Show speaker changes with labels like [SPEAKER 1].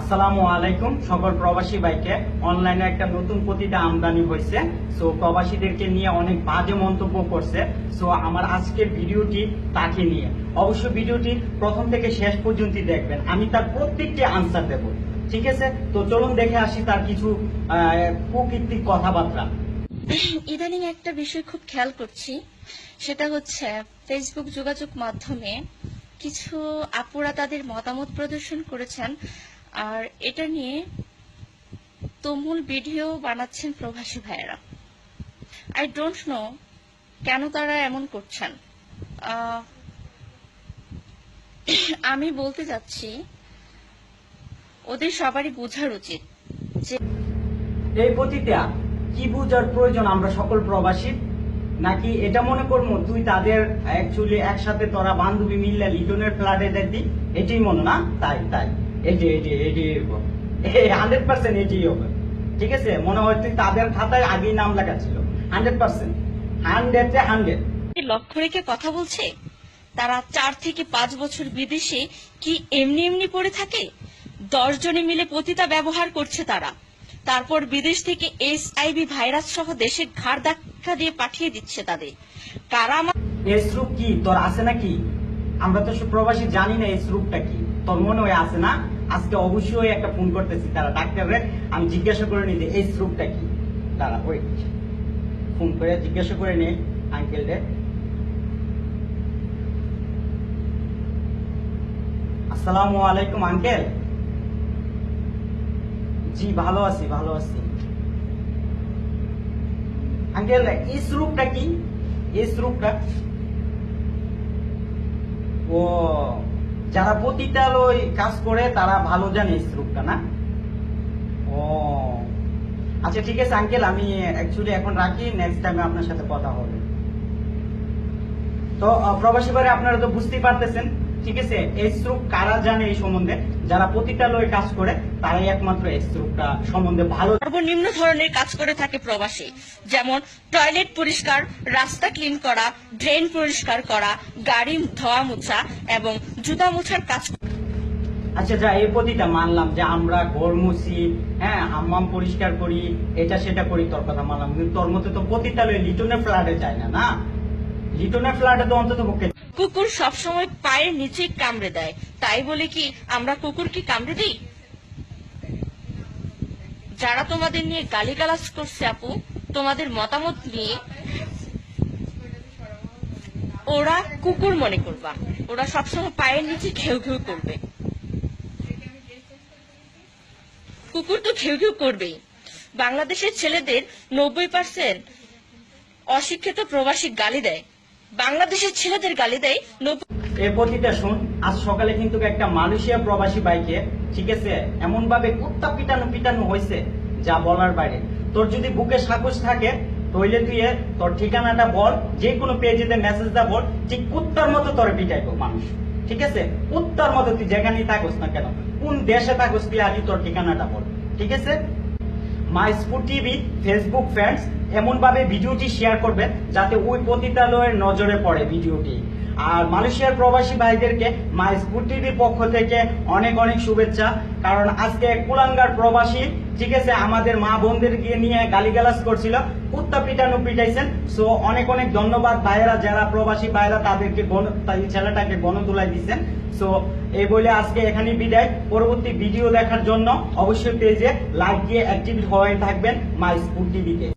[SPEAKER 1] আসসালামু আলাইকুম। সকল প্রবাসী ভাইকে অনলাইনে একটা নতুন প্রতিটা আমদানি হয়েছে। সো প্রবাসীদেরকে নিয়ে অনেক বাজে মন্তব্য করছে। সো আমার আজকের ভিডিওটি তাকে নিয়ে। অবশ্যই ভিডিওটি প্রথম থেকে শেষ পর্যন্ত দেখবেন, আমি তার প্রত্যেকটি আনসার দেব। ঠিক আছে, তো চলুন দেখে আসি তার কিছু কুকীর্তিক কথাবার্তা।
[SPEAKER 2] ইদানিং একটা বিষয় খুব খেয়াল করছি, সেটা হচ্ছে ফেসবুক যোগাযোগ মাধ্যমে কিছু আপুরা তাদের মতামত প্রদর্শন করেছেন, আর এটা নিয়ে তুমুল ভিডিও বানাচ্ছেন প্রবাসী ভাইয়েরা। আই ডোন্ট নো কেন তারা এমন করছেন। আমি বলতে চাচ্ছি ওদের সবারই বোঝার উচিত যে
[SPEAKER 1] এই প্রতিটা কি বুঝার প্রয়োজন আমরা সকল প্রবাসী, নাকি এটা মনে করবো তুই তাদের অ্যাকচুয়ালি একসাথে তোরা বান্ধবী মিললে লিটনের ফ্ল্যাটে দেখবি, এটাই মনে না? তাই তাই এটি 100% এটিই হবে। ঠিক আছে, মনে হয় তুই তাদের খাতায় আগেই নাম লেখা ছিল। 100%, 100
[SPEAKER 2] লক্ষ্য রেখে কথা বলছে। তারা 4 থেকে 5 বছর বিদেশে কি এমনি এমনি পড়ে থাকে? 10 জনে মিলে পতিতা ব্যবহার করছে তারা, তারপর বিদেশ থেকে HIV ভাইরাস সহ দেশে ঘাড় ধাক্কা দিয়ে পাঠিয়ে দিচ্ছে তাদের। কারা
[SPEAKER 1] এসরূপ কি তোর আছে নাকি? আমরা তো প্রবাসী জানি না এসরূপটা কি, তোর মনে হয় আছে না? আজকে অবশ্যই একটা ফোন করতেছি তারা ডাক্তারে, আমি জিজ্ঞাসা করে নিই যে এসরূপটা কি। তারা ওয়েট, ফোন করে জিজ্ঞাসা করে নিই আঙ্কেলদের। আসসালামু আলাইকুম আঙ্কেল। জি ভালো আছি, ভালো আছি আঙ্কেল। এসরূপটা কি? এসরূপটা ও যারা পতিতালয় কাজ করে তারা ভালো জানে এসরূপটা, না? ও আচ্ছা ঠিক আছে আঙ্কেল, আমি অ্যাকচুয়ালি এখন রাখি, নেক্সট টাইমে আপনার সাথে কথা হবে। তো প্রবাসী বারে আপনারা তো বুঝতেই পারতেছেন। ঠিক আছে, এসরূপ কারা জানে এই সম্বন্ধে? যারা পতিতালয়ে কাজ করে তারাই একমাত্র এসরূপটা সম্বন্ধে ভালো।
[SPEAKER 2] সর্বনিম্ন ধরনের কাজ করে থাকে প্রবাসী, যেমন টয়লেট পরিষ্কার, রাস্তা ক্লিন করা, ড্রেন পরিষ্কার করা, গাড়ি ধোয়া মোছা এবং জুতা মোছার কাজ।
[SPEAKER 1] আচ্ছা যা, এই প্রতিটা মানলাম যে আমরা ঘর মুছি, হ্যাঁ হাম্মাম পরিষ্কার করি, এটা সেটা করি, তোর কথা মানলাম, কিন্তু তোর মতে তো পতিতালয়ে লিটনের ফ্ল্যাটে যায় না, না? লিটনের ফ্ল্যাটে তো অন্তত পক্ষে
[SPEAKER 2] কুকুর সবসময় পায়ের নিচে কামড়ে দেয়, তাই বলে কি আমরা কুকুর কি কামড়ে দিই? যারা তোমাদের নিয়ে গালিগালাজ করছে আপু, তোমাদের মতামত নিয়ে ওরা কুকুর মনে করবা, ওরা সবসময় পায়ের নিচে ঘেউ ঘেউ করবে। কুকুর তো ঘেউ ঘেউ করবেই। বাংলাদেশের ছেলেদের 90% অশিক্ষিত প্রবাসী গালি দেয়, বাংলাদেশের ছেলেদের গালি দেয় 90।
[SPEAKER 1] এই প্রতিটা শুন, আজ সকালে কিন্তু একটা মালয়েশিয়া প্রবাসী বাইকে, ঠিক আছে, এমন ভাবে কুত্তা পিটানো হয়েছে যা বলার বাইরে। তোর যদি বুকে সাহস থাকে তাহলে তুই তোর ঠিকানাটা বল, যে কোনো পেজেতে মেসেজটা বল, ঠিক কুত্তার মতো তোর পিটাইবো মানুষ। ঠিক আছে, কুত্তার মতো তুই যেখানেই থাকস না কেন, কোন দেশে থাকস তুই আগে তোর ঠিকানাটা বল। ঠিক আছে, মাই স্পুট টিভি ফেসবুক ফ্রেন্ডস এমন ভাবে ভিডিওটি শেয়ার করবেন যাতে ওই পতিতালয়ের নজরে পড়ে ভিডিওটি। আর মালয়েশিয়ার প্রবাসী ভাইদেরকে মাই স্পুট টিভির পক্ষ থেকে অনেক অনেক শুভেচ্ছা, কারণ আজকে এক কুলাঙ্গার প্রবাসী, ঠিক আছে, আমাদের মা বোনদেরকে নিয়ে গালিগালাজ করছিল, কুত্তা পিটাইছেন। সো অনেক অনেক ধন্যবাদ ভাইয়েরা, যারা প্রবাসী ভাইয়েরা তাদেরকে ছেলেটাকে গণতুলাই দিচ্ছেন। সো এই বলে আজকে এখানেই বিদায়। পরবর্তী ভিডিও দেখার জন্য অবশ্যই পেজে লাইক দিয়ে অ্যাক্টিভ হয়ে থাকবেন মাই স্পুট টিভিতে।